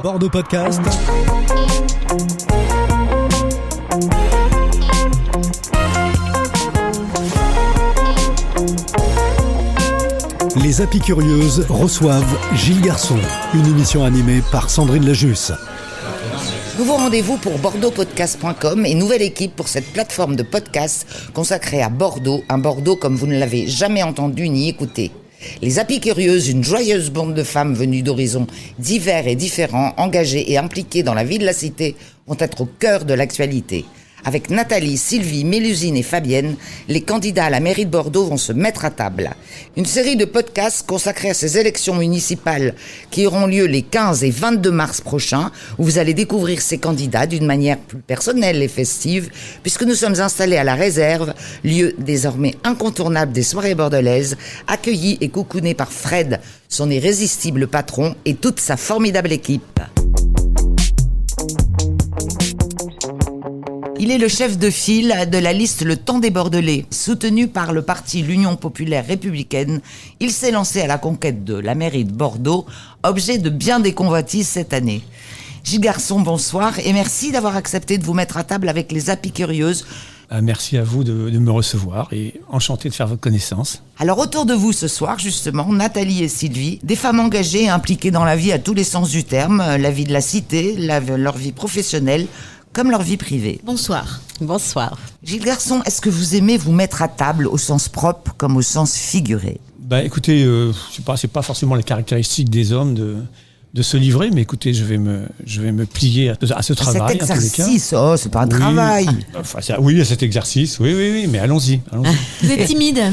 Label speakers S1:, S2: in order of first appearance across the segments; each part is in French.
S1: Bordeaux Podcast. Les Apicurieuses reçoivent Gilles Garçon, une émission animée par Sandrine Lajusse.
S2: Nouveau rendez-vous pour bordeauxpodcast.com et nouvelle équipe pour cette plateforme de podcast consacrée à Bordeaux, un Bordeaux comme vous ne l'avez jamais entendu ni écouté. Les Apicurieuses, une joyeuse bande de femmes venues d'horizons divers et différents, engagées et impliquées dans la vie de la cité, vont être au cœur de l'actualité. Avec Nathalie, Sylvie, Mélusine et Fabienne, les candidats à la mairie de Bordeaux vont se mettre à table. Une série de podcasts consacrés à ces élections municipales qui auront lieu les 15 et 22 mars prochains, où vous allez découvrir ces candidats d'une manière plus personnelle et festive, puisque nous sommes installés à la Réserve, lieu désormais incontournable des soirées bordelaises, accueillis et coucounés par Fred, son irrésistible patron, et toute sa formidable équipe. Il est le chef de file de la liste Le Temps des Bordelais. Soutenu par le parti l'Union populaire républicaine, il s'est lancé à la conquête de la mairie de Bordeaux, objet de bien des convoitises cette année. Gilles Garçon, bonsoir et merci d'avoir accepté de vous mettre à table avec les Apicurieuses.
S3: Merci à vous de me recevoir et enchanté de faire votre connaissance.
S2: Alors autour de vous ce soir, justement, Nathalie et Sylvie, des femmes engagées et impliquées dans la vie à tous les sens du terme, la vie de la cité, leur vie professionnelle, comme leur vie privée.
S4: Bonsoir. Bonsoir.
S2: Gilles Garçon, est-ce que vous aimez vous mettre à table au sens propre comme au sens figuré ?
S3: Écoutez, c'est pas forcément les caractéristiques des hommes de se livrer, mais écoutez, je vais me plier à ce travail.
S2: Cet exercice, c'est pas un travail.
S3: Oui, à cet exercice, oui, mais allons-y.
S4: Vous êtes timide ?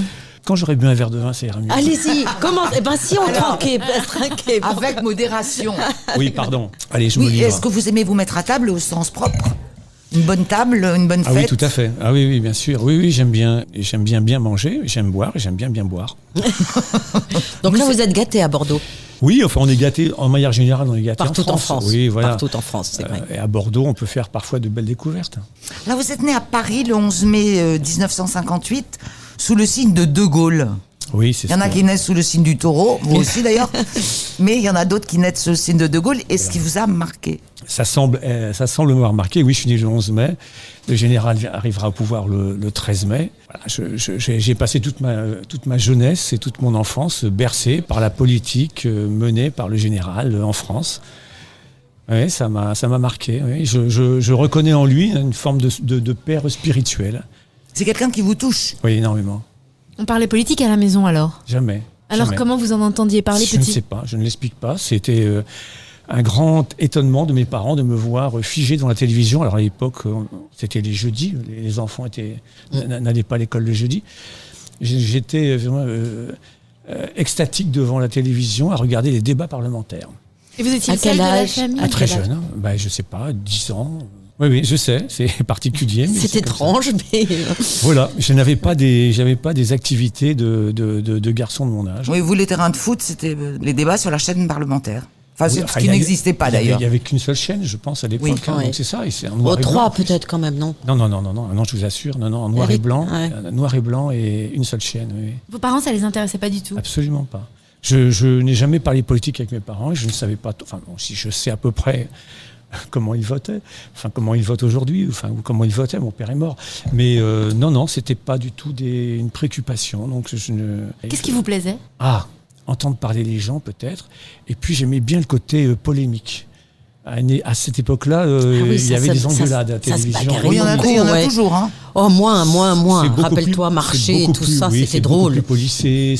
S3: Quand j'aurai bu un verre de vin, ça ira mieux.
S4: Allez-y, comment ? Si on trinquait.
S2: Avec modération.
S3: Oui, pardon. Allez, je me livre.
S2: Est-ce que vous aimez vous mettre à table au sens propre ? Une bonne table, une bonne fête ?
S3: Ah oui, tout à fait. Ah oui, bien sûr. Oui, j'aime bien manger, j'aime boire et j'aime bien boire.
S4: Donc là, vous êtes gâtés à Bordeaux ?
S3: Oui, enfin, on est gâtés, en manière générale, on est gâtés
S4: partout en France.
S3: Oui, voilà.
S4: Partout en France, c'est vrai.
S3: Et à Bordeaux, on peut faire parfois de belles découvertes.
S2: Là, vous êtes né à Paris le 11 mai 1958, sous le signe de De Gaulle.
S3: Oui, c'est ça.
S2: Il y en a qui naissent sous le signe du taureau, vous aussi d'ailleurs, mais il y en a d'autres qui naissent sous le signe de De Gaulle. Et ce qui vous a marqué ?
S3: Ça semble m'avoir marqué. Oui, je suis né le 11 mai. Le général arrivera au pouvoir le 13 mai. Voilà, j'ai passé toute ma jeunesse et toute mon enfance bercé par la politique menée par le général en France. Oui, ça m'a marqué. Oui. Je reconnais en lui une forme de père spirituel.
S2: C'est quelqu'un qui vous touche ?
S3: Oui, énormément.
S5: On parlait politique à la maison alors ?
S3: Jamais.
S5: Alors
S3: jamais.
S5: Comment vous en entendiez parler petit ?
S3: Je ne sais pas, je ne l'explique pas. C'était un grand étonnement de mes parents de me voir figé devant la télévision. Alors à l'époque, c'était les jeudis, les enfants n'allaient pas à l'école le jeudi. J'étais vraiment extatique devant la télévision à regarder les débats parlementaires.
S5: Et vous étiez seul de la famille ?
S3: Très jeune, je ne sais pas, 10 ans. Oui, je sais, c'est particulier. Mais
S4: c'est étrange, mais...
S3: Voilà, j'avais pas des activités de garçon de mon âge.
S2: Oui, vous, les terrains de foot, c'était les débats sur la chaîne parlementaire. Ce qui n'existait pas d'ailleurs.
S3: Il n'y avait qu'une seule chaîne, je pense, à l'époque.
S4: Oui,
S3: donc c'est ça, et c'est en noir et blanc.
S4: 3 peut-être quand même, non ?
S3: Non, je vous assure, en noir et blanc. Noir et blanc et une seule chaîne, oui.
S5: Vos parents, ça les intéressait pas du tout ?
S3: Absolument pas. Je n'ai jamais parlé politique avec mes parents, je ne savais pas, si je sais à peu près comment ils votaient, comment ils votent aujourd'hui, ou comment ils votaient, mon père est mort. Mais non, c'était pas du tout une préoccupation. Donc
S5: Qu'est-ce qui vous plaisait ?
S3: Entendre parler les gens peut-être. Et puis j'aimais bien le côté polémique. À cette époque-là, il y avait des engueulades à la télévision.
S2: Il y en a toujours. Hein.
S4: Oh, moins. Rappelle-toi, Marché et tout ça, c'était drôle.
S3: C'est beaucoup plus policé,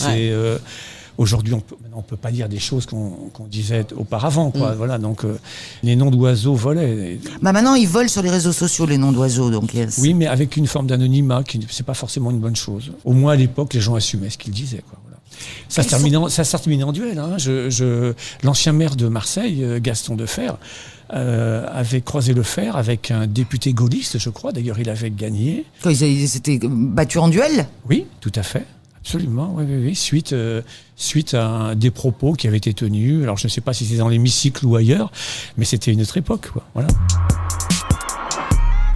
S3: Aujourd'hui, on ne peut pas dire des choses qu'on disait auparavant, quoi. Voilà, donc les noms d'oiseaux volaient.
S2: Maintenant, ils volent sur les réseaux sociaux, les noms d'oiseaux. Donc yes.
S3: Oui, mais avec une forme d'anonymat, c'est pas forcément une bonne chose. Au moins, à l'époque, les gens assumaient ce qu'ils disaient, quoi. Voilà. Ça se terminait en duel. Hein. L'ancien maire de Marseille, Gaston Defferre, avait croisé le fer avec un député gaulliste, je crois. D'ailleurs, il avait gagné.
S2: Ils s'étaient battus en duel ?
S3: Oui, tout à fait. Absolument, oui. Suite à des propos qui avaient été tenus. Alors, je ne sais pas si c'était dans l'hémicycle ou ailleurs, mais c'était une autre époque, quoi. Voilà.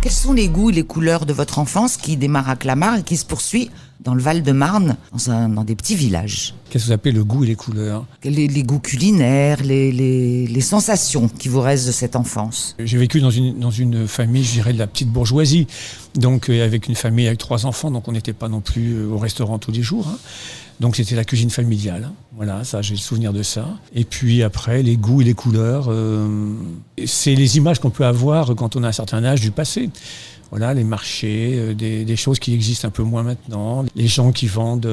S2: Quels sont les goûts et les couleurs de votre enfance qui démarre à Clamart et qui se poursuit dans le Val-de-Marne, dans des petits villages.
S3: Qu'est-ce que vous appelez le goût et les couleurs ?
S2: Les goûts culinaires, les sensations qui vous restent de cette enfance.
S3: J'ai vécu dans une famille, je dirais, de la petite bourgeoisie, donc avec une famille avec 3 enfants, donc on n'était pas non plus au restaurant tous les jours. Donc c'était la cuisine familiale. Voilà, ça, j'ai le souvenir de ça. Et puis après, les goûts et les couleurs, c'est les images qu'on peut avoir quand on a un certain âge du passé. Voilà, les marchés, des choses qui existent un peu moins maintenant, les gens qui vendent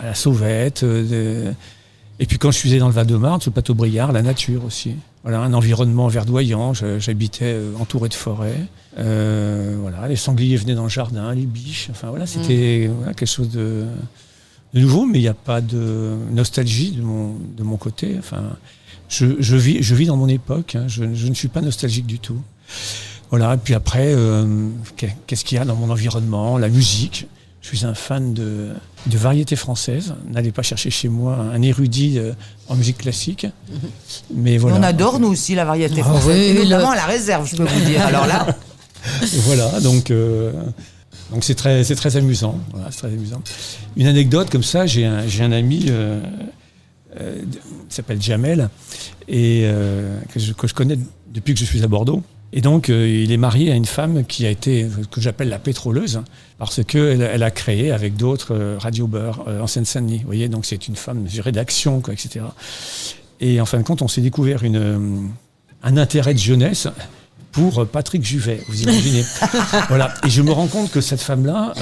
S3: à la sauvette. Et puis quand je suis dans le Val-de-Marne, sur le plateau Briard, la nature aussi. Voilà, un environnement verdoyant, j'habitais entouré de forêts. Voilà, les sangliers venaient dans le jardin, les biches. Enfin voilà, c'était quelque chose de nouveau, mais il n'y a pas de nostalgie de mon côté. Enfin, je vis dans mon époque. Je ne suis pas nostalgique du tout. Voilà. Et puis après, qu'est-ce qu'il y a dans mon environnement ? La musique. Je suis un fan de variété française. N'allez pas chercher chez moi un érudit en musique classique. Mais voilà.
S2: On adore nous aussi la variété française, et notamment à la réserve, je peux vous dire. Alors là.
S3: Voilà, donc c'est très amusant. Voilà, c'est très amusant. Une anecdote comme ça, j'ai un ami qui s'appelle Jamel et que je connais depuis que je suis à Bordeaux. Et donc, il est marié à une femme qui a été, que j'appelle la pétroleuse, parce qu'elle a créé avec d'autres Radio Beurre en Seine-Saint-Denis. Vous voyez, donc c'est une femme de rédaction, quoi, etc. Et en fin de compte, on s'est découvert un intérêt de jeunesse pour Patrick Juvet, vous imaginez. Voilà. Et je me rends compte que cette femme-là,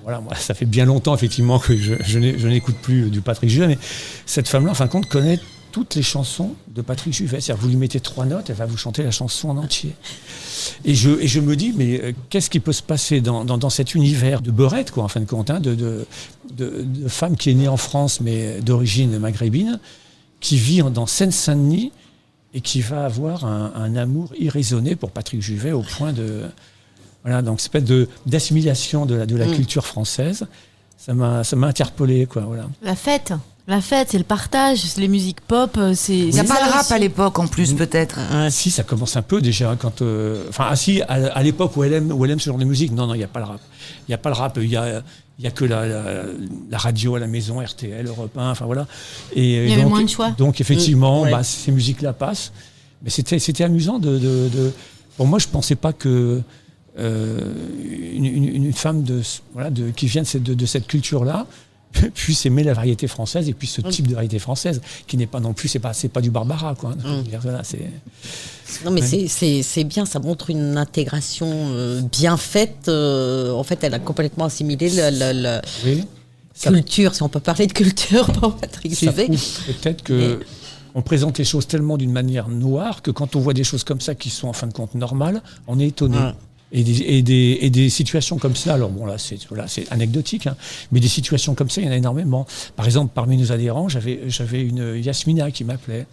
S3: voilà, moi, ça fait bien longtemps effectivement que je n'écoute plus du Patrick Juvet, mais cette femme-là, en fin de compte, connaît toutes les chansons de Patrick Juvet. C'est-à-dire, vous lui mettez 3 notes, elle va vous chanter la chanson en entier. Et je me dis, mais qu'est-ce qui peut se passer dans cet univers de beurette, quoi, en fin de compte, hein, de femme qui est née en France, mais d'origine maghrébine, qui vit dans Seine-Saint-Denis et qui va avoir un amour irraisonné pour Patrick Juvet au point de... Voilà, donc cette espèce d'assimilation de la culture française. Ça m'a interpellé, quoi, voilà.
S5: La fête, c'est le partage, c'est les musiques pop, c'est...
S2: Il n'y a pas le rap à l'époque, en plus, peut-être.
S3: Si, ça commence un peu déjà, quand... si, à l'époque où elle aime ce genre de musique, non, il n'y a pas le rap. Il n'y a pas le rap, il y a que la radio à la maison, RTL, Europe 1, enfin voilà. Et
S5: il y avait moins de choix.
S3: Donc effectivement, ces musiques-là passent. Mais c'était amusant Pour moi, je ne pensais pas que une femme qui vient de cette culture-là puisse aimer la variété française et puis ce type de variété française qui n'est pas non plus, c'est pas du Barbara, quoi. Voilà,
S4: non, mais c'est bien, ça montre une intégration bien faite. En fait, elle a complètement assimilé la culture, si on peut parler de culture pour Patrick Juvet.
S3: Peut-être que on présente les choses tellement d'une manière noire que quand on voit des choses comme ça qui sont en fin de compte normales, on est étonné. Et des situations comme ça, alors bon là c'est anecdotique, hein, mais des situations comme ça, il y en a énormément. Par exemple, parmi nos adhérents, j'avais une Yasmina qui m'appelait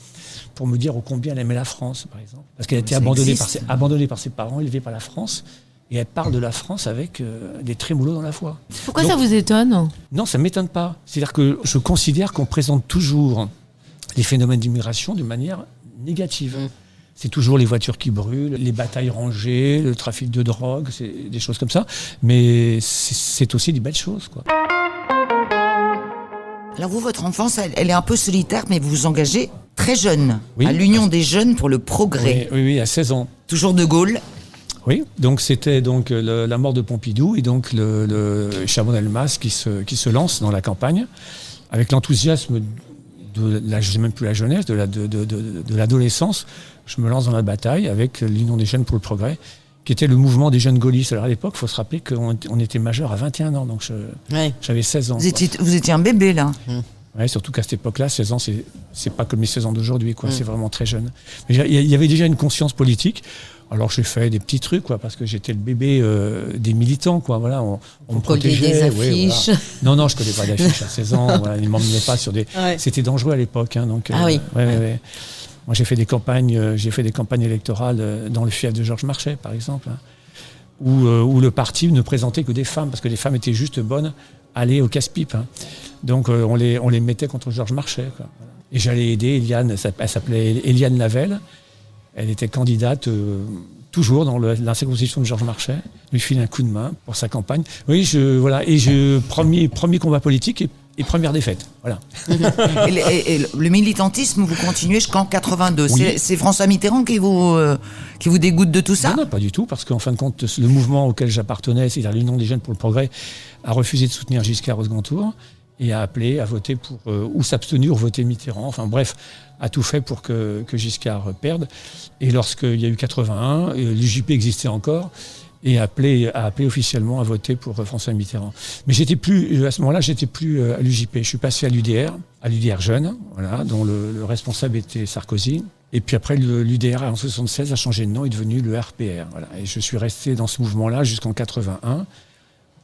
S3: pour me dire combien elle aimait la France, par exemple. Parce qu'elle a été abandonnée par ses parents, élevée par la France, et elle parle de la France avec des trémolos dans la voix.
S5: Pourquoi ça vous étonne ?
S3: Non, ça ne m'étonne pas. C'est-à-dire que je considère qu'on présente toujours les phénomènes d'immigration de manière négative. C'est toujours les voitures qui brûlent, les batailles rangées, le trafic de drogue, c'est des choses comme ça. Mais c'est aussi des belles choses, quoi.
S2: Alors vous, votre enfance, elle est un peu solitaire, mais vous vous engagez très jeune à l'Union des jeunes pour le progrès.
S3: Oui, à 16 ans.
S2: Toujours de Gaulle.
S3: Oui, donc c'était la mort de Pompidou et donc le Chaban-Delmas qui se lance dans la campagne avec l'enthousiasme je sais même plus la jeunesse, de l'adolescence. Je me lance dans la bataille avec l'Union des jeunes pour le progrès, qui était le mouvement des jeunes gaullistes. Alors à l'époque, il faut se rappeler qu'on était majeur à 21 ans, donc j'avais 16 ans.
S2: Vous étiez un bébé, là.
S3: Oui, surtout qu'à cette époque-là, 16 ans, c'est pas comme les 16 ans d'aujourd'hui, quoi. C'est vraiment très jeune. Mais il y avait déjà une conscience politique. Alors j'ai fait des petits trucs, quoi, parce que j'étais le bébé des militants, quoi. Voilà, on me protégeait.
S4: Des affiches.
S3: Voilà. Non, je collais pas d'affiches à 16 ans. Voilà, ils m'emmenaient pas sur des. C'était dangereux à l'époque, hein, donc.
S4: Oui.
S3: Ouais. Moi, j'ai fait des campagnes électorales dans le fief de Georges Marchais, par exemple, hein, où le parti ne présentait que des femmes, parce que les femmes étaient juste bonnes à aller au casse-pipe. Hein. Donc on les mettait contre Georges Marchais, quoi. Et j'allais aider Eliane, elle s'appelait Eliane Lavelle. Elle était candidate toujours dans la circonscription de Georges Marchais, lui file un coup de main pour sa campagne. Oui, premier combat politique et première défaite. Voilà.
S2: Et le militantisme, vous continuez jusqu'en 82.
S3: Oui.
S2: C'est François Mitterrand qui vous dégoûte de tout ça?
S3: Non, pas du tout, parce qu'en fin de compte, le mouvement auquel j'appartenais, c'est-à-dire l'Union des jeunes pour le progrès, a refusé de soutenir Giscard au second tour et a appelé à voter pour, ou s'abstenir ou voter Mitterrand. Enfin bref, a tout fait pour que Giscard perde. Et lorsqu'il y a eu 81, l'UJP existait encore, et a appelé officiellement à voter pour François Mitterrand. Mais à ce moment-là, j'étais plus à l'UJP. Je suis passé à l'UDR jeune, voilà, dont le responsable était Sarkozy. Et puis après, l'UDR en 1976 a changé de nom, est devenu le RPR. Voilà. Et je suis resté dans ce mouvement-là jusqu'en 81,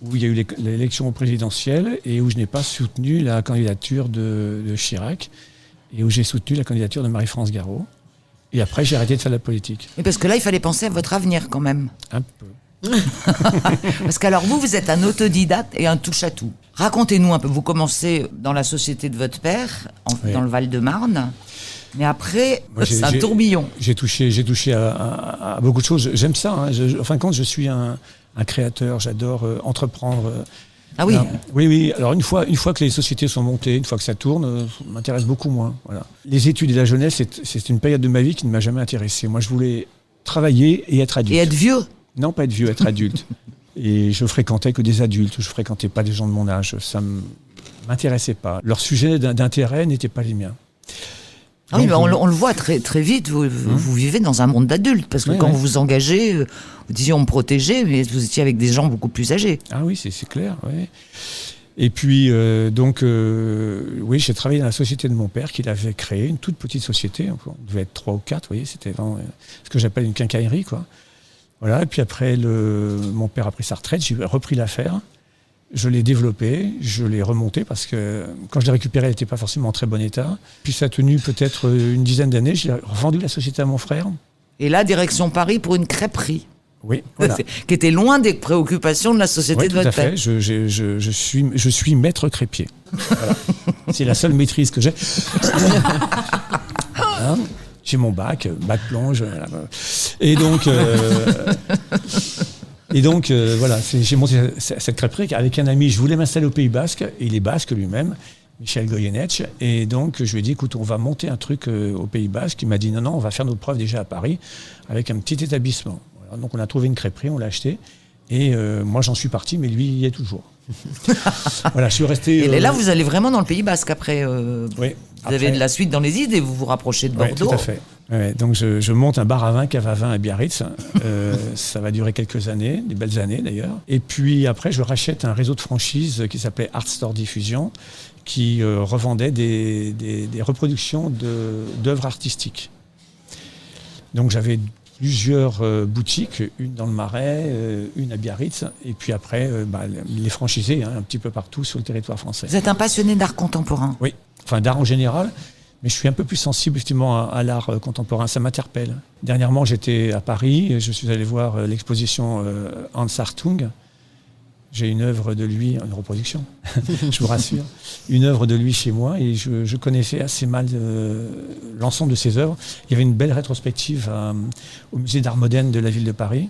S3: où il y a eu l'élection présidentielle et où je n'ai pas soutenu la candidature de Chirac et où j'ai soutenu la candidature de Marie-France Garot. Et après, j'ai arrêté de faire de la politique.
S2: Mais parce que là, il fallait penser à votre avenir quand même.
S3: Un peu.
S2: Parce qu'alors vous êtes un autodidacte et un touche-à-tout. Racontez-nous un peu, vous commencez dans la société de votre père, dans le Val-de-Marne, mais après, c'est un tourbillon.
S3: J'ai touché à beaucoup de choses. J'aime ça. Hein. En fin de compte, je suis un créateur, j'adore entreprendre.
S2: Ah oui.
S3: Oui. Alors une fois que les sociétés sont montées, une fois que ça tourne, ça m'intéresse beaucoup moins. Voilà. Les études et la jeunesse, c'est une période de ma vie qui ne m'a jamais intéressé. Moi, je voulais travailler et être adulte.
S2: Et être vieux?
S3: Non, pas être vieux, être adulte. Et je fréquentais que des adultes, je fréquentais pas des gens de mon âge. Ça m'intéressait pas. Leurs sujets d'intérêt n'étaient pas les miens.
S2: Ah oui, mais on le voit très, très vite, vous vivez dans un monde d'adultes, parce que quand vous vous engagez, vous disiez on me protégeait, mais vous étiez avec des gens beaucoup plus âgés.
S3: Ah oui, c'est clair, oui. Et puis, oui, j'ai travaillé dans la société de mon père, qu'il avait créée, une toute petite société, on devait être 3 ou 4, vous voyez, c'était vraiment ce que j'appelle une quincaillerie, quoi. Voilà, et puis après, mon père a pris sa retraite, j'ai repris l'affaire, je l'ai développée, je l'ai remontée, parce que quand je l'ai récupérée, elle n'était pas forcément en très bon état. Puis ça a tenu peut-être une dizaine d'années, j'ai revendu la société à mon frère.
S2: Et là, direction Paris pour une crêperie.
S3: Oui, voilà.
S2: Qui était loin des préoccupations de la société de votre père.
S3: Oui, tout à fait, je suis maître crêpier. Voilà. C'est la seule maîtrise que j'ai. Voilà. J'ai mon bac plonge. Et donc, voilà, j'ai monté cette crêperie avec un ami. Je voulais m'installer au Pays Basque, et il est basque lui-même, Michel Goyenech. Et donc, je lui ai dit, écoute, on va monter un truc au Pays Basque. Il m'a dit, non, on va faire nos preuves déjà à Paris, avec un petit établissement. Voilà, donc, on a trouvé une crêperie, on l'a acheté. Et moi, j'en suis parti, mais lui, il y est toujours. Voilà, je suis resté.
S2: Et là, vous allez vraiment dans le Pays Basque après.
S3: Oui.
S2: Vous avez de la suite dans les idées, vous vous rapprochez de Bordeaux.
S3: Oui, tout à fait. Ouais, donc je monte un bar à vin, cave à vin à Biarritz. Ça va durer quelques années, des belles années d'ailleurs. Et puis après, je rachète un réseau de franchise qui s'appelait Art Store Diffusion, qui revendait des reproductions d'œuvres artistiques. Donc j'avais plusieurs boutiques, une dans le Marais, une à Biarritz, et puis après les franchisés un petit peu partout sur le territoire français.
S2: Vous êtes un passionné d'art contemporain?
S3: Oui, enfin d'art en général, mais je suis un peu plus sensible justement à l'art contemporain, ça m'interpelle. Dernièrement, j'étais à Paris, je suis allé voir l'exposition Hans Hartung. J'ai une œuvre de lui, une reproduction, je vous rassure, une œuvre de lui chez moi, et je connaissais assez mal l'ensemble de ses œuvres. Il y avait une belle rétrospective au musée d'art moderne de la ville de Paris.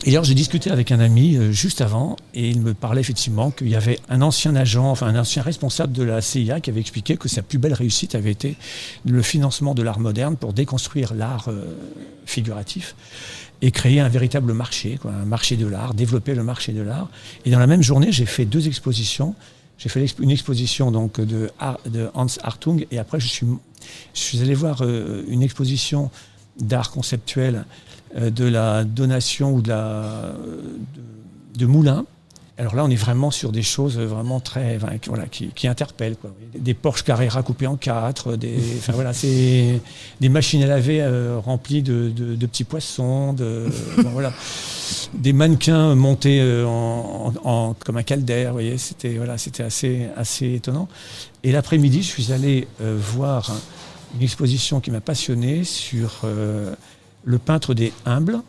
S3: Et alors j'ai discuté avec un ami juste avant, et il me parlait effectivement qu'il y avait un ancien agent, enfin un ancien responsable de la CIA qui avait expliqué que sa plus belle réussite avait été le financement de l'art moderne pour déconstruire l'art figuratif et créer un véritable marché, un marché de l'art, développer le marché de l'art. Et dans la même journée, j'ai fait 2 expositions. J'ai fait une exposition donc de Hans Hartung, et après je suis allé voir une exposition d'art conceptuel de la donation ou de Moulin. Alors là, on est vraiment sur des choses vraiment très, qui interpellent, quoi. Des Porsche Carrera coupés en 4, c'est des machines à laver remplies de petits poissons, des mannequins montés comme un caldaire. Vous voyez, c'était assez étonnant. Et l'après-midi, je suis allé voir une exposition qui m'a passionné sur le peintre des humbles,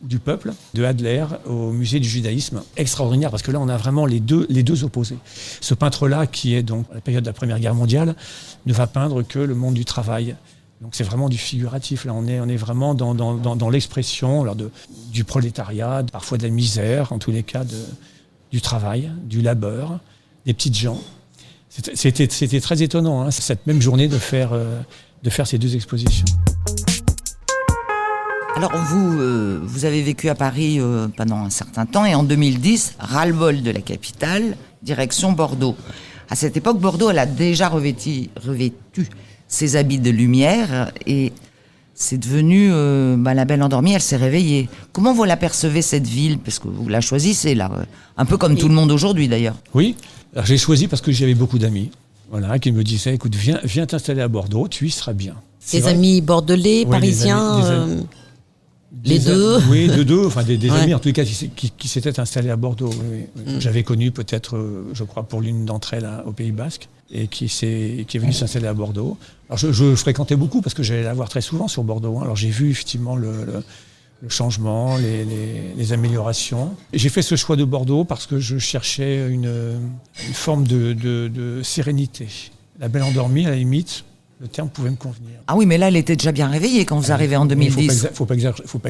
S3: du peuple, de Adler, au musée du judaïsme. Extraordinaire, parce que là, on a vraiment les deux opposés. Ce peintre-là, qui est donc à la période de la Première Guerre mondiale, ne va peindre que le monde du travail, Donc c'est vraiment du figuratif. Là, on est vraiment dans l'expression alors du prolétariat, parfois de la misère, en tous les cas du travail, du labeur, des petites gens. C'était très étonnant, hein, cette même journée de faire ces 2 expositions.
S2: Alors vous avez vécu à Paris pendant un certain temps et en 2010, ras-le-bol de la capitale, direction Bordeaux. À cette époque, Bordeaux, elle a déjà revêtu ses habits de lumière et c'est devenu la belle endormie, elle s'est réveillée. Comment vous l'apercevez cette ville? Parce que vous la choisissez là, un peu comme tout le monde aujourd'hui d'ailleurs.
S3: Oui, alors j'ai choisi parce que j'avais beaucoup d'amis. Voilà, qui me disaient, écoute, viens t'installer à Bordeaux, tu y seras bien.
S4: Des amis bordelais, parisiens, les deux.
S3: Oui, deux, enfin des amis en tous les cas qui s'étaient installés à Bordeaux. Oui. J'avais connu peut-être, je crois, pour l'une d'entre elles au Pays Basque et qui est venue s'installer à Bordeaux. Alors je fréquentais beaucoup parce que j'allais la voir très souvent sur Bordeaux. Alors j'ai vu effectivement le changement, les améliorations. Et j'ai fait ce choix de Bordeaux parce que je cherchais une forme de sérénité. La belle endormie, à la limite, le terme pouvait me convenir.
S2: Ah oui, mais là, elle était déjà bien réveillée quand vous arrivez en 2010.
S3: Faut pas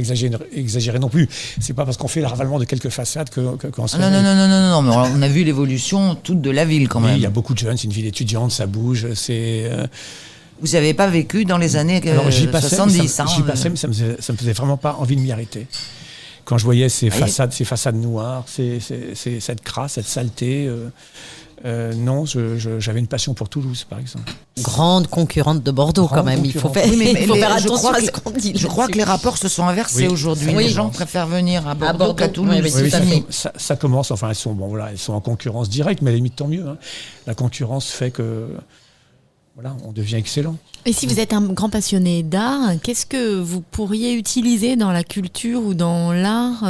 S3: exagérer non plus. C'est pas parce qu'on fait le ravalement de quelques façades qu'on se...
S2: Non, mais on a vu l'évolution toute de la ville quand même.
S3: Oui, il y a beaucoup de jeunes, c'est une ville étudiante, ça bouge, c'est...
S2: Vous n'avez pas vécu dans les années 70.
S3: J'y passais, mais ça me faisait vraiment pas envie de m'y arrêter. Quand je voyais ces façades noires, cette crasse, cette saleté... non, j'avais une passion pour Toulouse, par exemple.
S4: Grande concurrente de Bordeaux, quand même. Il faut faire attention à ce qu'on dit.
S2: Je crois que les rapports se sont inversés aujourd'hui. Les gens préfèrent venir à Bordeaux qu'à Toulouse.
S3: Ça commence, enfin, elles sont en concurrence directe, mais à la limite, tant mieux. Hein. La concurrence fait que... Voilà, on devient excellent.
S5: Et si vous êtes un grand passionné d'art, qu'est-ce que vous pourriez utiliser dans la culture ou dans l'art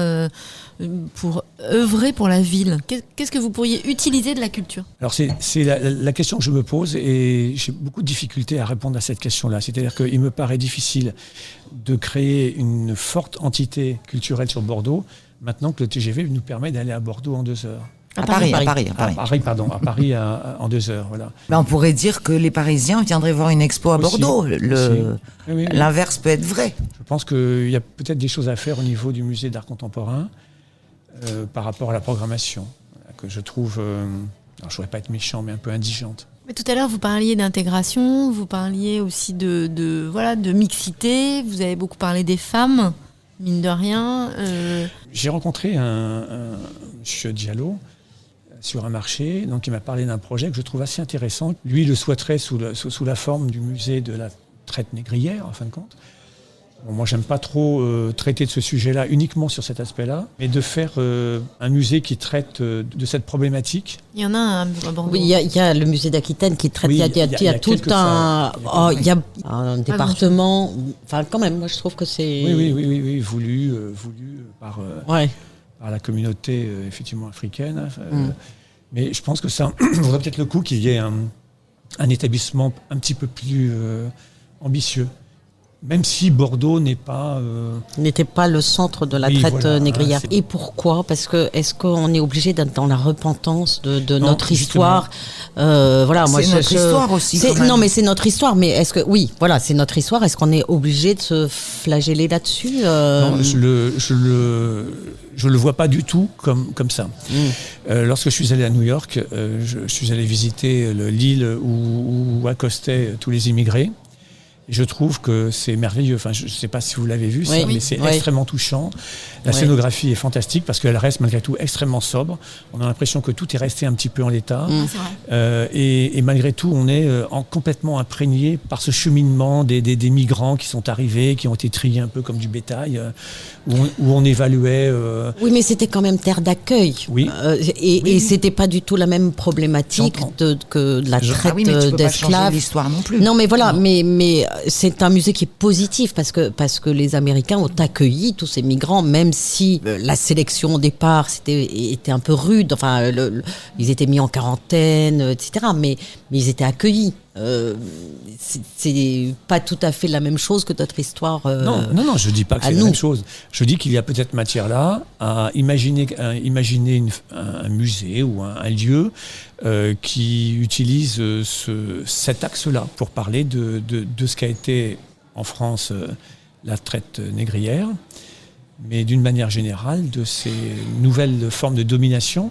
S5: pour œuvrer pour la ville? Qu'est-ce que vous pourriez utiliser de la culture?
S3: Alors c'est la question que je me pose et j'ai beaucoup de difficultés à répondre à cette question-là. C'est-à-dire qu'il me paraît difficile de créer une forte entité culturelle sur Bordeaux maintenant que le TGV nous permet d'aller à Bordeaux en 2 heures.
S2: À Paris.
S3: À Paris en 2 heures, voilà.
S2: Ben, on pourrait dire que les Parisiens viendraient voir une expo à Bordeaux.
S3: Oui.
S2: L'inverse peut être vrai.
S3: Je pense qu'il y a peut-être des choses à faire au niveau du musée d'art contemporain par rapport à la programmation, que je trouve, alors je ne voudrais pas être méchant, mais un peu indigente.
S5: Mais tout à l'heure, vous parliez d'intégration, vous parliez aussi de mixité, vous avez beaucoup parlé des femmes, mine de rien.
S3: J'ai rencontré un monsieur Diallo sur un marché, donc il m'a parlé d'un projet que je trouve assez intéressant. Lui, il le souhaiterait sous la forme du musée de la traite négrière, en fin de compte. Bon, moi, j'aime pas trop traiter de ce sujet-là uniquement sur cet aspect-là, mais de faire un musée qui traite de cette problématique.
S5: Il y en a un à Bordeaux.
S4: Oui, il y a le musée d'Aquitaine qui traite.
S3: Oui,
S4: il y a tout un département. Enfin, quand même, moi, je trouve que c'est.
S3: Oui, voulu par la communauté effectivement africaine. Mais je pense que ça vaudrait peut-être le coup qu'il y ait un établissement un petit peu plus ambitieux. Même si Bordeaux
S4: n'était pas le centre de la traite négrière. Et pourquoi? Parce que est-ce qu'on est obligé d'être dans la repentance de notre histoire?
S2: C'est notre histoire aussi.
S4: Non, mais c'est notre histoire. Mais est-ce que c'est notre histoire. Est-ce qu'on est obligé de se flageller là-dessus?
S3: Non, je le vois pas du tout comme ça. Lorsque je suis allé à New York, je suis allé visiter l'île où accostaient tous les immigrés. Je trouve que c'est merveilleux. Enfin, je ne sais pas si vous l'avez vu, mais c'est extrêmement touchant. La scénographie est fantastique parce qu'elle reste malgré tout extrêmement sobre. On a l'impression que tout est resté un petit peu en l'état.
S5: C'est vrai.
S3: Et malgré tout, on est complètement imprégné par ce cheminement des migrants qui sont arrivés, qui ont été triés un peu comme du bétail, où on évaluait...
S4: Oui, mais c'était quand même terre d'accueil.
S3: Oui.
S4: Et c'était pas du tout la même problématique que de la traite
S2: mais tu peux pas
S4: d'esclaves.
S2: changer l'histoire non plus.
S4: Non, mais voilà, mais c'est un musée qui est positif parce que les Américains ont accueilli tous ces migrants, même si la sélection au départ était un peu rude. Enfin, ils étaient mis en quarantaine, etc. Mais ils étaient accueillis. C'est pas tout à fait la même chose que notre histoire.
S3: Non, je dis pas que c'est la même chose. Je dis qu'il y a peut-être matière là à imaginer un musée ou un lieu qui utilise cet axe-là pour parler de ce qui a été en France la traite négrière, mais d'une manière générale de ces nouvelles formes de domination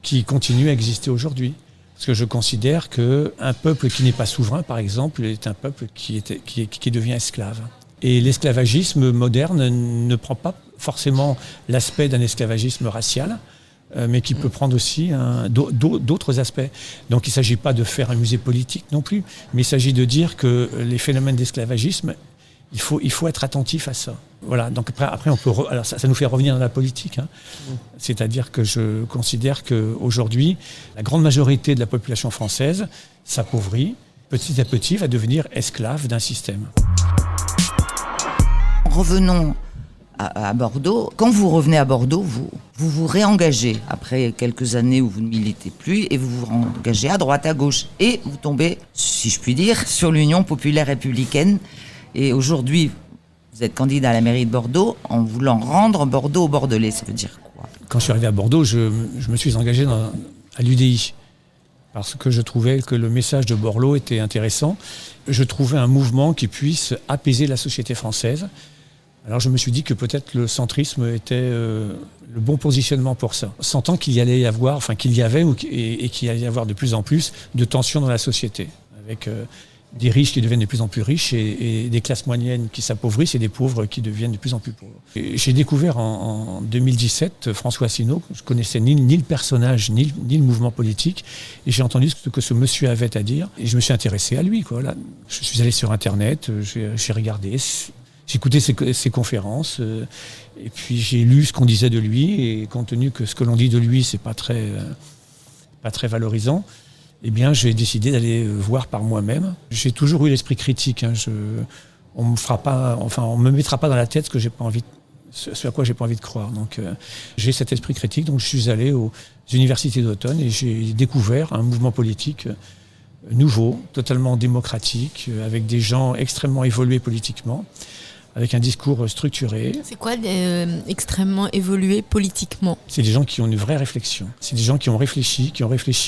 S3: qui continuent à exister aujourd'hui. Parce que je considère qu'un peuple qui n'est pas souverain, par exemple, est un peuple qui devient esclave. Et l'esclavagisme moderne ne prend pas forcément l'aspect d'un esclavagisme racial, mais qui peut prendre aussi d'autres aspects. Donc il ne s'agit pas de faire un musée politique non plus, mais il s'agit de dire que les phénomènes d'esclavagisme, il faut être attentif à ça. Voilà. Donc après on peut alors ça nous fait revenir dans la politique. C'est-à-dire que je considère qu'aujourd'hui, la grande majorité de la population française s'appauvrit, petit à petit va devenir esclave d'un système.
S2: Revenons à Bordeaux. Quand vous revenez à Bordeaux, vous réengagez après quelques années où vous ne militez plus et vous vous engagez à droite, à gauche. Et vous tombez, si je puis dire, sur l'Union populaire républicaine. Et aujourd'hui, vous êtes candidat à la mairie de Bordeaux en voulant rendre Bordeaux aux Bordelais. Ça veut dire quoi ?
S3: Quand je suis arrivé à Bordeaux, je me suis engagé à l'UDI parce que je trouvais que le message de Borloo était intéressant. Je trouvais un mouvement qui puisse apaiser la société française. Alors je me suis dit que peut-être le centrisme était le bon positionnement pour ça. Sentant qu'il y allait y avoir, enfin qu'il y avait et qu'il allait y avoir de plus en plus de tensions dans la société, avec des riches qui deviennent de plus en plus riches et des classes moyennes qui s'appauvrissent et des pauvres qui deviennent de plus en plus pauvres. Et j'ai découvert en 2017 François Asselineau. Je connaissais ni le personnage ni le mouvement politique, et j'ai entendu ce que ce monsieur avait à dire et je me suis intéressé à lui, quoi. Là, je suis allé sur Internet, j'ai regardé. J'ai écouté ses conférences et puis j'ai lu ce qu'on disait de lui, et compte tenu que ce que l'on dit de lui c'est pas très valorisant, eh bien j'ai décidé d'aller voir par moi-même. J'ai toujours eu l'esprit critique. On me mettra pas dans la tête ce à quoi j'ai pas envie de croire. Donc j'ai cet esprit critique. Donc je suis allé aux universités d'Automne et j'ai découvert un mouvement politique nouveau, totalement démocratique, avec des gens extrêmement évolués politiquement, avec un discours structuré.
S5: C'est quoi extrêmement évolué politiquement ? C'est
S3: des gens qui ont une vraie réflexion. C'est des gens qui ont réfléchi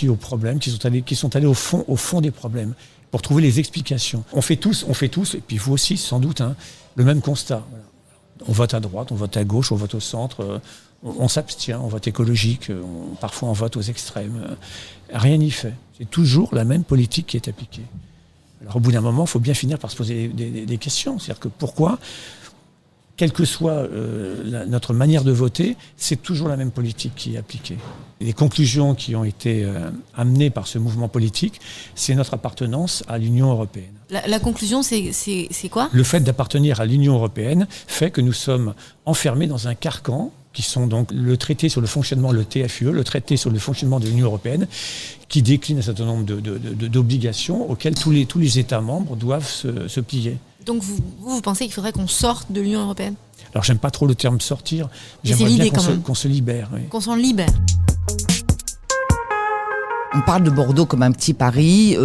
S3: aux problèmes, qui sont allés au fond des problèmes, pour trouver les explications. On fait tous, et puis vous aussi sans doute, le même constat. Voilà. On vote à droite, on vote à gauche, on vote au centre, on s'abstient, on vote écologique, parfois on vote aux extrêmes. Rien n'y fait. C'est toujours la même politique qui est appliquée. Alors au bout d'un moment, il faut bien finir par se poser des questions. C'est-à-dire que pourquoi, quelle que soit notre manière de voter, c'est toujours la même politique qui est appliquée. Les conclusions qui ont été amenées par ce mouvement politique, c'est notre appartenance à l'Union européenne.
S5: La conclusion, c'est quoi ?
S3: Le fait d'appartenir à l'Union européenne fait que nous sommes enfermés dans un carcan, qui sont donc le traité sur le fonctionnement, le TFUE, le traité sur le fonctionnement de l'Union européenne, qui décline un certain nombre d'obligations auxquelles tous les États membres doivent se plier.
S5: Donc vous pensez qu'il faudrait qu'on sorte de l'Union européenne ?
S3: Alors j'aime pas trop le terme sortir, j'aimerais bien qu'on se libère. Oui.
S5: Qu'on s'en libère.
S2: On parle de Bordeaux comme un petit Paris,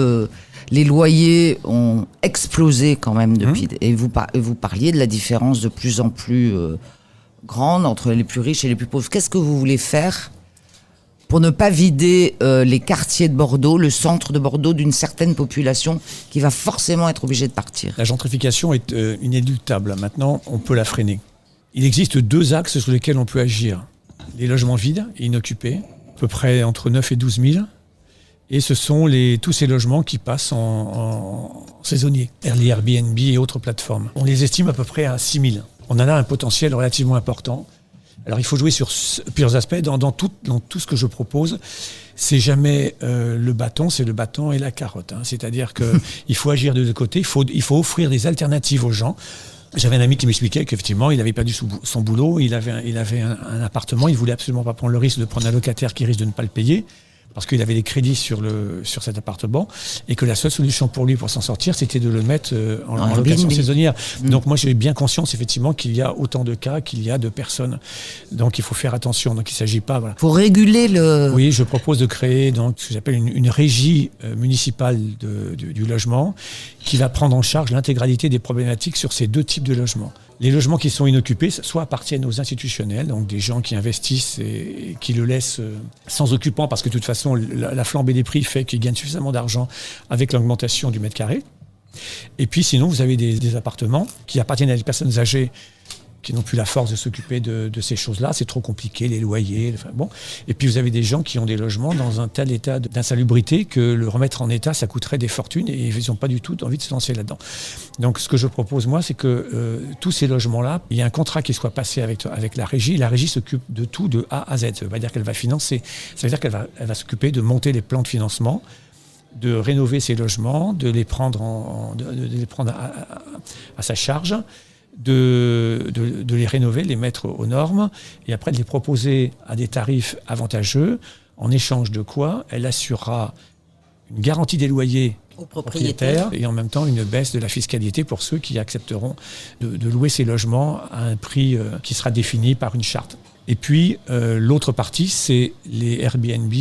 S2: les loyers ont explosé quand même depuis, et vous parliez de la différence de plus en plus grande entre les plus riches et les plus pauvres. Qu'est-ce que vous voulez faire pour ne pas vider les quartiers de Bordeaux, le centre de Bordeaux, d'une certaine population qui va forcément être obligée de partir ?
S3: La gentrification est inéluctable. Maintenant, on peut la freiner. Il existe 2 axes sur lesquels on peut agir. Les logements vides et inoccupés, à peu près entre 9 et 12 000. Et ce sont tous ces logements qui passent en saisonnier, les Airbnb et autres plateformes. On les estime à peu près à 6 000. On en a un potentiel relativement important. Alors il faut jouer sur plusieurs aspects. Dans tout ce que je propose, c'est jamais le bâton, c'est le bâton et la carotte. C'est-à-dire qu'il faut agir de deux côtés, il faut offrir des alternatives aux gens. J'avais un ami qui m'expliquait qu'effectivement, il avait perdu son boulot, il avait un appartement, il voulait absolument pas prendre le risque de prendre un locataire qui risque de ne pas le payer, parce qu'il avait des crédits sur cet appartement, et que la seule solution pour lui pour s'en sortir, c'était de le mettre en location saisonnière. Donc moi j'ai bien conscience effectivement qu'il y a autant de cas qu'il y a de personnes. Donc il faut faire attention. Donc il ne s'agit pas... Voilà.
S2: Faut réguler le...
S3: Oui, je propose de créer donc, ce que j'appelle une régie municipale du logement qui va prendre en charge l'intégralité des problématiques sur ces 2 types de logements. Les logements qui sont inoccupés, soit appartiennent aux institutionnels, donc des gens qui investissent et qui le laissent sans occupant, parce que de toute façon, la flambée des prix fait qu'ils gagnent suffisamment d'argent avec l'augmentation du mètre carré. Et puis sinon, vous avez des appartements qui appartiennent à des personnes âgées qui n'ont plus la force de s'occuper de ces choses-là. C'est trop compliqué, les loyers. Enfin, bon. Et puis vous avez des gens qui ont des logements dans un tel état d'insalubrité que le remettre en état, ça coûterait des fortunes et ils n'ont pas du tout envie de se lancer là-dedans. Donc ce que je propose, moi, c'est que tous ces logements-là, il y a un contrat qui soit passé avec la régie. La régie s'occupe de tout, de A à Z. Ça veut pas dire qu'elle va financer. Ça veut dire qu'elle va s'occuper de monter les plans de financement, de rénover ces logements, de les prendre, à sa charge, de les rénover, de les mettre aux normes, et après de les proposer à des tarifs avantageux, en échange de quoi elle assurera une garantie des loyers
S4: aux propriétaires
S3: et en même temps une baisse de la fiscalité pour ceux qui accepteront de louer ces logements à un prix qui sera défini par une charte. Et puis l'autre partie, c'est les Airbnb.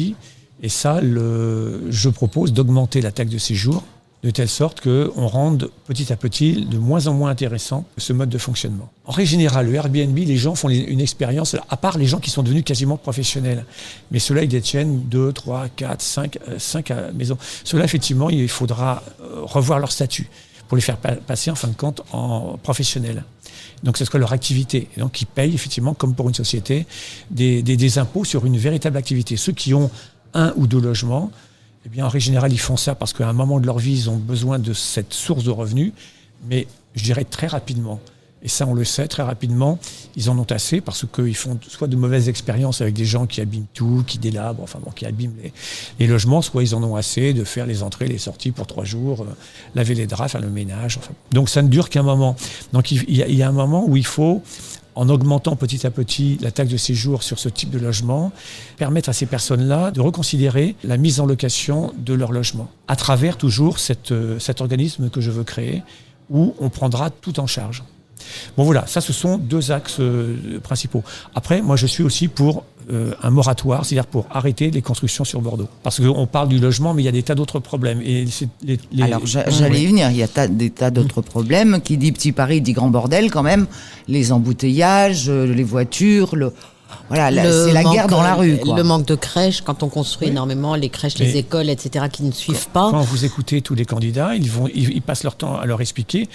S3: Et ça, je propose d'augmenter la taxe de séjour de telle sorte qu'on rende petit à petit de moins en moins intéressant ce mode de fonctionnement. En règle générale, le Airbnb, les gens font une expérience, à part les gens qui sont devenus quasiment professionnels. Mais ceux-là, ils détiennent 2, 3, 4, 5 maisons. Ceux-là, effectivement, il faudra revoir leur statut pour les faire passer, en fin de compte, en professionnels. Donc, c'est ce que leur activité. Et donc, ils payent, effectivement, comme pour une société, des impôts sur une véritable activité. Ceux qui ont 1 ou 2 logements, eh bien, en règle générale, ils font ça parce qu'à un moment de leur vie, ils ont besoin de cette source de revenus, mais je dirais très rapidement. Et ça, on le sait, très rapidement, ils en ont assez parce qu'ils font soit de mauvaises expériences avec des gens qui abîment tout, qui délabrent, qui abîment les logements, soit ils en ont assez de faire les entrées, les sorties pour 3 jours, laver les draps, faire le ménage. Donc ça ne dure qu'un moment. Donc il y a un moment où il faut, en augmentant petit à petit la taxe de séjour sur ce type de logement, permettre à ces personnes-là de reconsidérer la mise en location de leur logement, à travers toujours cet organisme que je veux créer, où on prendra tout en charge. Bon voilà, ça ce sont 2 axes principaux. Après, moi je suis aussi pour un moratoire, c'est-à-dire pour arrêter les constructions sur Bordeaux. Parce qu'on parle du logement, mais il y a des tas d'autres problèmes. Et
S2: alors j'allais y venir, il y a des tas d'autres problèmes. Qui dit petit Paris dit grand bordel quand même. Les embouteillages, les voitures, c'est la guerre dans la rue, quoi.
S4: Le manque de crèches, quand on construit énormément, les crèches, les écoles, etc., qui ne suivent pas.
S3: Quand vous écoutez tous les candidats, ils passent leur temps à leur expliquer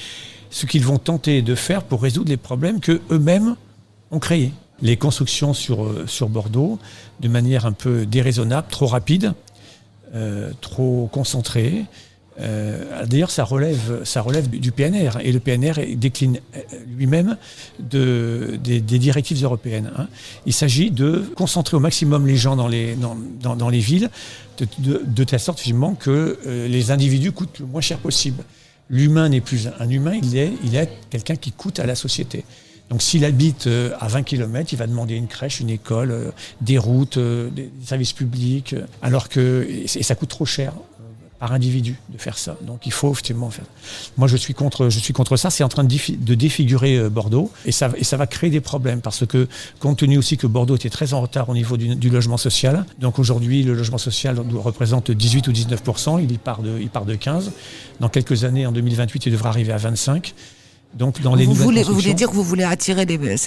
S3: ce qu'ils vont tenter de faire pour résoudre les problèmes qu'eux-mêmes ont créés. Les constructions sur Bordeaux, de manière un peu déraisonnable, trop rapide, trop concentrée. D'ailleurs, ça relève du PNR. Et le PNR décline lui-même des directives européennes. Il s'agit de concentrer au maximum les gens dans les villes, de telle sorte finalement que les individus coûtent le moins cher possible. L'humain n'est plus un humain, il est quelqu'un qui coûte à la société. Donc s'il habite à 20 km, il va demander une crèche, une école, des routes, des services publics, alors que ça coûte trop cher par individu de faire ça. Donc il faut effectivement faire. Moi je suis contre ça, c'est en train de défigurer Bordeaux et ça va créer des problèmes parce que compte tenu aussi que Bordeaux était très en retard au niveau du logement social. Donc aujourd'hui le logement social représente 18 ou 19%, il part de 15. Dans quelques années, en 2028, il devra arriver à 25. Donc, dans les
S2: vous voulez dire que vous voulez attirer une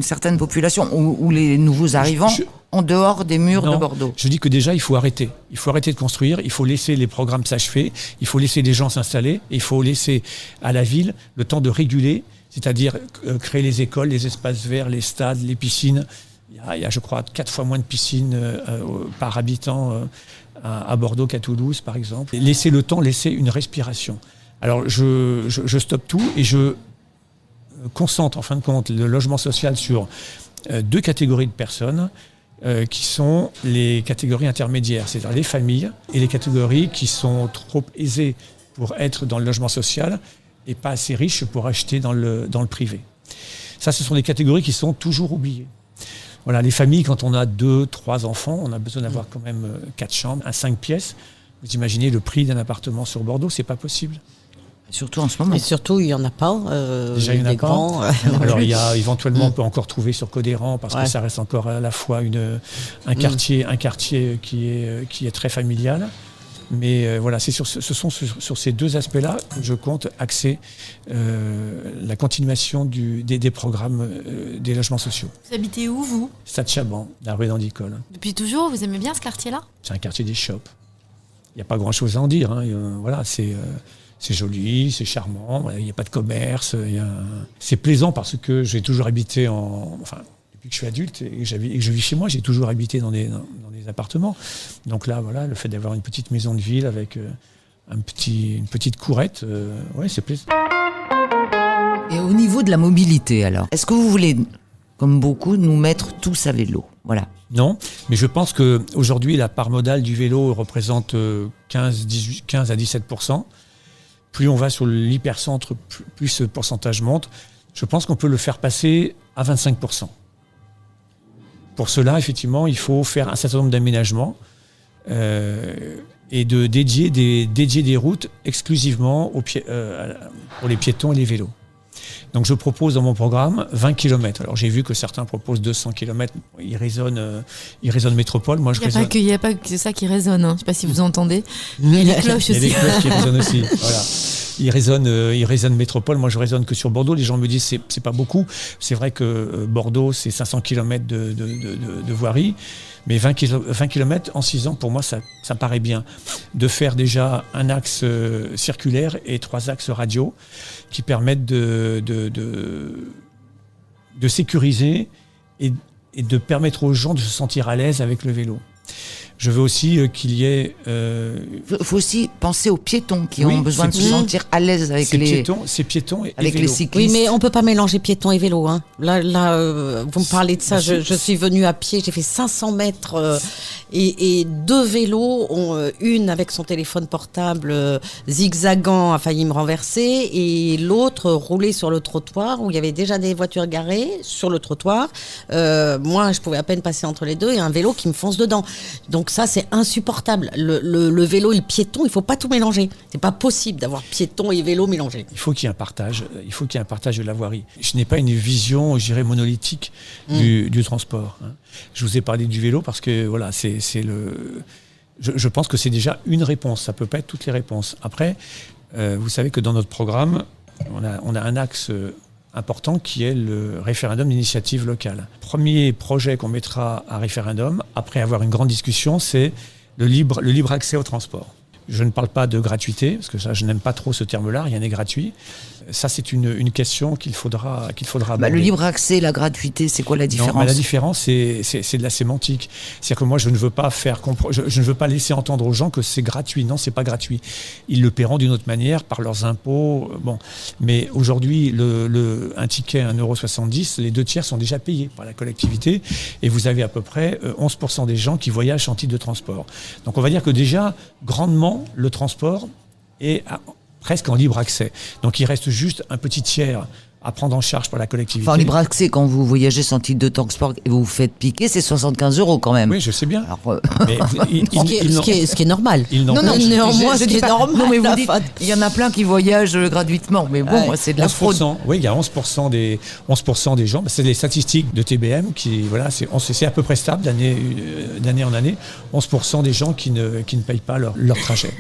S2: certaine population ou les nouveaux arrivants en dehors des murs de Bordeaux?
S3: Je dis que déjà, il faut arrêter. Il faut arrêter de construire, il faut laisser les programmes s'achever, il faut laisser les gens s'installer, et il faut laisser à la ville le temps de réguler, c'est-à-dire créer les écoles, les espaces verts, les stades, les piscines. Il y a je crois, 4 fois moins de piscines par habitant à Bordeaux qu'à Toulouse, par exemple. Laisser le temps, laisser une respiration. Alors, je stoppe tout et je concentre, en fin de compte, le logement social sur 2 catégories de personnes qui sont les catégories intermédiaires, c'est-à-dire les familles et les catégories qui sont trop aisées pour être dans le logement social et pas assez riches pour acheter dans le privé. Ça, ce sont des catégories qui sont toujours oubliées. Voilà, les familles, quand on a 2, 3 enfants, on a besoin d'avoir quand même 4 chambres, 5 pièces. Vous imaginez le prix d'un appartement sur Bordeaux, c'est pas possible.
S2: Surtout en ce moment.
S4: Et surtout, il n'y en a pas.
S3: Déjà, il n'y en a pas.
S4: Grands,
S3: Alors, il y a éventuellement, on peut encore trouver sur Codéran, parce que ça reste encore à la fois un quartier qui est très familial. Mais voilà, ce sont sur ces 2 aspects-là que je compte axer la continuation des programmes des logements sociaux.
S5: Vous habitez où, vous?
S3: Stade Chaban, la rue d'Andicole.
S5: Depuis toujours, vous aimez bien ce quartier-là?
S3: C'est un quartier des shops. Il n'y a pas grand-chose à en dire. Voilà, c'est C'est joli, c'est charmant, il n'y a pas de commerce. C'est plaisant parce que j'ai toujours habité depuis que je suis adulte et que je vis chez moi, j'ai toujours habité dans des appartements. Donc là, voilà, le fait d'avoir une petite maison de ville avec une petite courette, c'est plaisant.
S2: Et au niveau de la mobilité, alors, est-ce que vous voulez, comme beaucoup, nous mettre tous à vélo ? Voilà.
S3: Non, mais je pense qu'aujourd'hui, la part modale du vélo représente 15 à 17%. Plus on va sur l'hypercentre, plus ce pourcentage monte. Je pense qu'on peut le faire passer à 25%. Pour cela, effectivement, il faut faire un certain nombre d'aménagements et de dédier des routes exclusivement pour les piétons et les vélos. Donc je propose dans mon programme 20 km. Alors j'ai vu que certains proposent 200 km. Ils résonnent métropole. Moi,
S5: il n'y a pas que ça qui résonne. Je ne sais pas si vous entendez. Il y a les cloches aussi.
S3: Il y a les cloches qui résonnent aussi. Voilà. Ils résonnent métropole. Moi, je résonne que sur Bordeaux. Les gens me disent c'est pas beaucoup. C'est vrai que Bordeaux, c'est 500 km de voirie. Mais 20 km en 6 ans, pour moi, ça paraît bien. De faire déjà un axe circulaire et 3 axes radio qui permettent de sécuriser et de permettre aux gens de se sentir à l'aise avec le vélo. Je veux aussi qu'il y ait...
S2: Il faut aussi penser aux piétons qui ont besoin de se sentir à l'aise avec
S3: ces piétons et
S2: avec
S3: vélo.
S2: les cyclistes.
S4: Oui, mais on ne peut pas mélanger piétons et vélo. Hein. Là, vous me parlez de ça. Je suis venue à pied, j'ai fait 500 mètres et 2 vélos, une avec son téléphone portable zigzagant, a failli me renverser, et l'autre roulait sur le trottoir où il y avait déjà des voitures garées sur le trottoir. Moi, je pouvais à peine passer entre les deux et un vélo qui me fonce dedans. Donc ça, c'est insupportable. Le vélo et le piéton, il ne faut pas tout mélanger. C'est pas possible d'avoir piéton et vélo mélangés.
S3: Il faut qu'il y ait un partage. Il faut qu'il y ait un partage de la voirie. Je n'ai pas une vision, je dirais, monolithique du transport. Je vous ai parlé du vélo parce que voilà, je pense que c'est déjà une réponse. Ça peut pas être toutes les réponses. Après, vous savez que dans notre programme, on a un axe important qui est le référendum d'initiative locale. Premier projet qu'on mettra à référendum, après avoir une grande discussion, c'est le libre accès au transport. Je ne parle pas de gratuité, parce que ça, je n'aime pas trop ce terme-là, rien n'est gratuit. Ça, c'est une question qu'il faudra aborder.
S2: Le libre accès, la gratuité, c'est quoi la différence ?
S3: Non, la différence, c'est de la sémantique. C'est-à-dire que moi, je ne veux pas je ne veux pas laisser entendre aux gens que c'est gratuit. Non, c'est pas gratuit. Ils le paieront d'une autre manière, par leurs impôts. Bon. Mais aujourd'hui, un ticket à 1,70 €, les 2 tiers sont déjà payés par la collectivité. Et vous avez à peu près 11% des gens qui voyagent en titre de transport. Donc on va dire que déjà, grandement, le transport est presque en libre accès. Donc il reste juste un petit tiers à prendre en charge par la collectivité.
S2: Enfin, en libre accès, quand vous voyagez sans titre de transport et vous vous faites piquer, c'est 75 € quand même.
S3: Oui, je sais bien.
S2: Alors,
S3: mais
S4: ce qui est normal.
S2: Néanmoins, ce qui est normal. Non, mais vous dites,
S4: Enfin,
S2: il y en a plein qui voyagent gratuitement, mais bon, c'est de la fraude.
S3: Oui, il y a 11% des gens. C'est les statistiques de TBM qui, voilà, c'est à peu près stable d'année en année. 11% des gens qui ne payent pas leur trajet.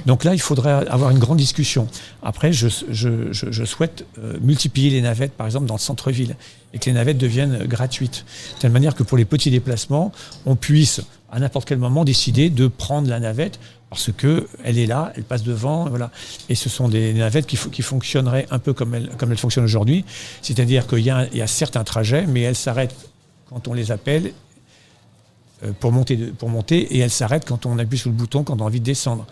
S3: Donc là, il faudrait avoir une grande discussion. Après, je souhaite multiplier les navettes, par exemple, dans le centre-ville, et que les navettes deviennent gratuites. De telle manière que pour les petits déplacements, on puisse, à n'importe quel moment, décider de prendre la navette, parce qu'elle est là, elle passe devant, voilà. Et ce sont des navettes qui fonctionneraient un peu comme elles fonctionnent aujourd'hui. C'est-à-dire qu'il y a certains trajets, mais elles s'arrêtent quand on les appelle pour monter, et elles s'arrêtent quand on appuie sur le bouton, quand on a envie de descendre.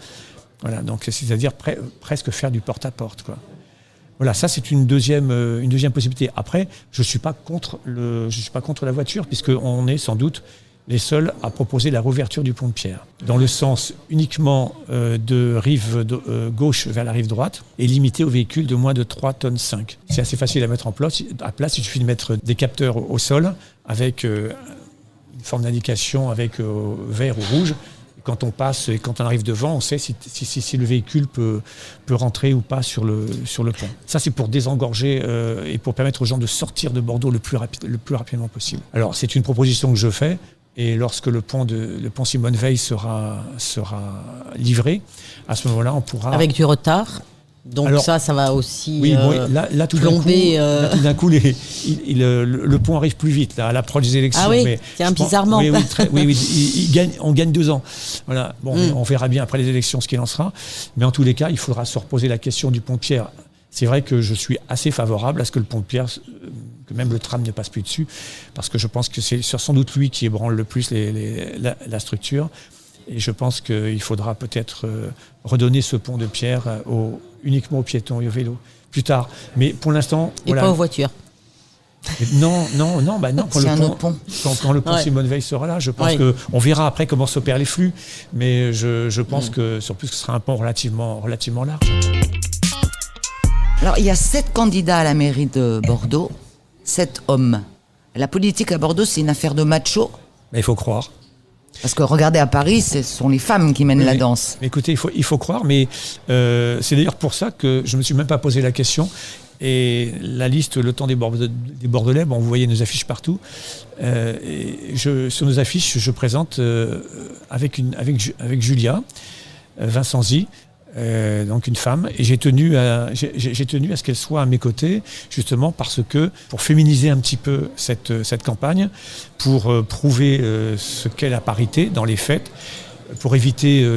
S3: Voilà, donc c'est-à-dire presque faire du porte-à-porte, quoi. Voilà, ça c'est une deuxième possibilité. Après, je suis pas contre la voiture, puisqu'on est sans doute les seuls à proposer la réouverture du pont de Pierre, dans le sens uniquement de rive gauche vers la rive droite, et limité aux véhicules de moins de 3,5 tonnes. C'est assez facile à mettre en place. Il suffit de mettre des capteurs au sol avec une forme d'indication avec vert ou rouge. Quand on passe et quand on arrive devant, on sait si le véhicule peut rentrer ou pas sur le pont. Ça, c'est pour désengorger et pour permettre aux gens de sortir de Bordeaux le plus rapidement possible. Alors, c'est une proposition que je fais. Et lorsque le pont Simone Veil sera livré, à ce moment-là, on pourra...
S4: Avec du retard ? Donc
S3: Alors,
S4: ça va aussi
S3: oui, là, tout
S4: plomber...
S3: d'un coup, le pont arrive plus vite là, à l'approche des élections.
S4: Ah oui,
S3: mais
S4: tiens, bizarrement.
S3: On gagne 2 ans. Voilà. Bon, on verra bien après les élections ce qu'il en sera. Mais en tous les cas, il faudra se reposer la question du pont de Pierre. C'est vrai que je suis assez favorable à ce que le pont de Pierre, que même le tram ne passe plus dessus, parce que je pense que c'est sans doute lui qui ébranle le plus la structure. Et je pense qu'il faudra peut-être redonner ce pont de pierre uniquement aux piétons et aux vélos plus tard. Mais pour l'instant...
S4: Et pas aux voitures.
S3: Non. Quand le pont Simone Veil sera là, je pense qu'on verra après comment s'opèrent les flux. Mais je pense que sur plus, ce sera un pont relativement large.
S2: Alors, il y a 7 candidats à la mairie de Bordeaux, 7 hommes. La politique à Bordeaux, c'est une affaire de macho.
S3: Mais il faut croire.
S2: Parce que regardez à Paris, ce sont les femmes qui mènent la danse.
S3: Mais écoutez, il faut croire, mais c'est d'ailleurs pour ça que je ne me suis même pas posé la question. Et la liste, le temps des Bordelais, bon, vous voyez nos affiches partout. Sur nos affiches, je présente avec Julia Vincenzi, donc une femme, et j'ai tenu à ce qu'elle soit à mes côtés, justement parce que pour féminiser un petit peu cette campagne, pour prouver ce qu'est la parité dans les faits, pour éviter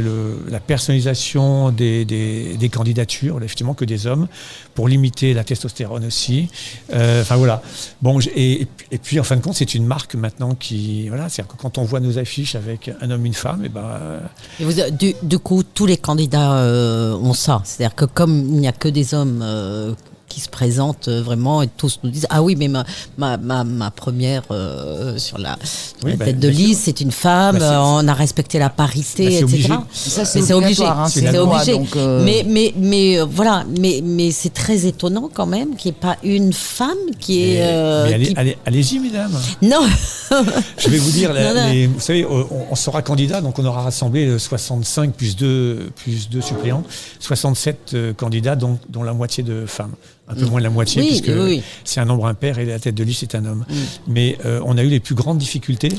S3: la personnalisation des candidatures, effectivement que des hommes, pour limiter la testostérone aussi. Enfin voilà. Bon, et puis en fin de compte, c'est une marque maintenant qui, voilà, c'est-à-dire que quand on voit nos affiches avec un homme, une femme,
S4: et du coup, tous les candidats ont ça. C'est-à-dire que comme il n'y a que des hommes qui se présentent vraiment, et tous nous disent oui, mais ma première sur la tête de liste, c'est une femme, on a respecté la parité, etc.
S2: Ça, c'est obligé.
S4: C'est obligé. Donc, mais voilà, mais c'est très étonnant quand même qu'il n'y ait pas une femme qui est.
S3: Allez-y, mesdames.
S4: Non.
S3: Je vais vous dire, vous savez, on sera candidat, donc on aura rassemblé 65 plus 2 suppléants, 67 candidats, dont la moitié de femmes. Un peu moins de la moitié, puisque c'est un nombre impair et la tête de liste est un homme. Mais on a eu les plus grandes difficultés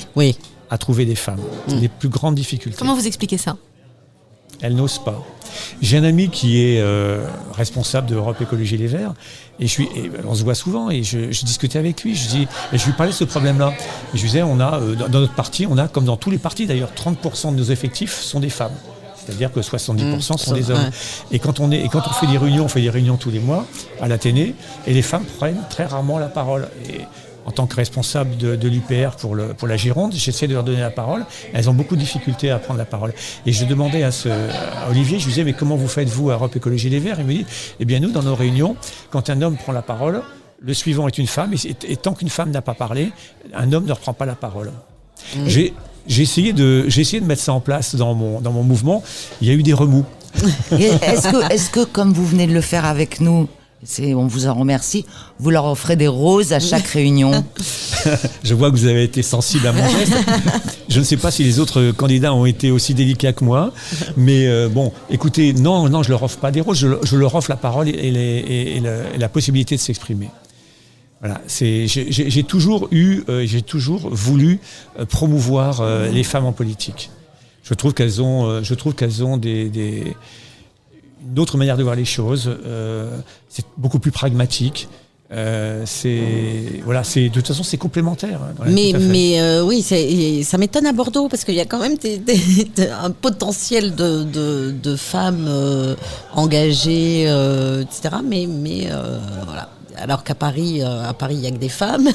S3: à trouver des femmes. Les plus grandes difficultés.
S5: Comment vous expliquez ça ?
S3: Elles n'osent pas. J'ai un ami qui est responsable de Europe Écologie Les Verts, et on se voit souvent, et je discutais avec lui, je lui parlais de ce problème-là. Et je lui disais, on a, dans notre parti, on a, comme dans tous les partis d'ailleurs, 30% de nos effectifs sont des femmes. C'est-à-dire que 70% sont des hommes. Ouais. Et quand on fait des réunions tous les mois à l'Athénée, et les femmes prennent très rarement la parole. Et en tant que responsable de l'UPR pour la Gironde, j'essaie de leur donner la parole. Elles ont beaucoup de difficultés à prendre la parole. Et je demandais à Olivier, je lui disais, mais comment vous faites-vous à Europe Écologie Les Verts ? Il me dit, eh bien nous, dans nos réunions, quand un homme prend la parole, le suivant est une femme, et tant qu'une femme n'a pas parlé, un homme ne reprend pas la parole. J'ai essayé de mettre ça en place dans mon mouvement. Il y a eu des remous.
S2: Est-ce que, comme vous venez de le faire avec nous, on vous en remercie, vous leur offrez des roses à chaque réunion ?
S3: Je vois que vous avez été sensible à mon geste. Je ne sais pas si les autres candidats ont été aussi délicats que moi. Mais bon, écoutez, non, je leur offre pas des roses. Je leur offre la parole et la possibilité de s'exprimer. Voilà, j'ai toujours voulu promouvoir les femmes en politique. Je trouve qu'elles ont une autre manière de voir les choses. C'est beaucoup plus pragmatique. De toute façon, c'est complémentaire.
S4: Oui, ça m'étonne à Bordeaux parce qu'il y a quand même un potentiel de femmes engagées, etc. Mais voilà. Alors qu'à Paris, il n'y a que des femmes.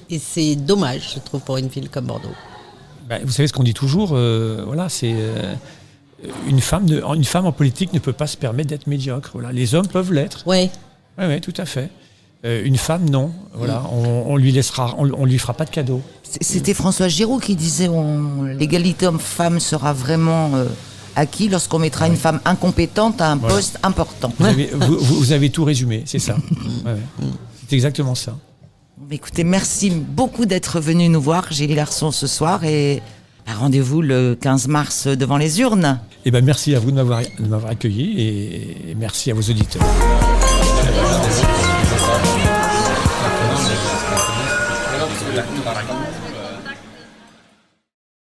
S4: Et c'est dommage, je trouve, pour une ville comme Bordeaux.
S3: Vous savez ce qu'on dit toujours, c'est une femme en politique ne peut pas se permettre d'être médiocre. Voilà. Les hommes peuvent l'être.
S4: Oui,
S3: tout à fait. Une femme, non. Voilà. On lui fera pas de cadeau.
S2: C'était François Giroud qui disait l'égalité homme-femme sera vraiment acquis lorsqu'on mettra une femme incompétente à un poste important.
S3: Vous avez tout résumé, c'est ça. C'est exactement ça.
S2: Écoutez, merci beaucoup d'être venu nous voir, Gilles Garçon, ce soir, et rendez-vous le 15 mars devant les urnes.
S3: Merci à vous de m'avoir accueilli, et merci à vos auditeurs.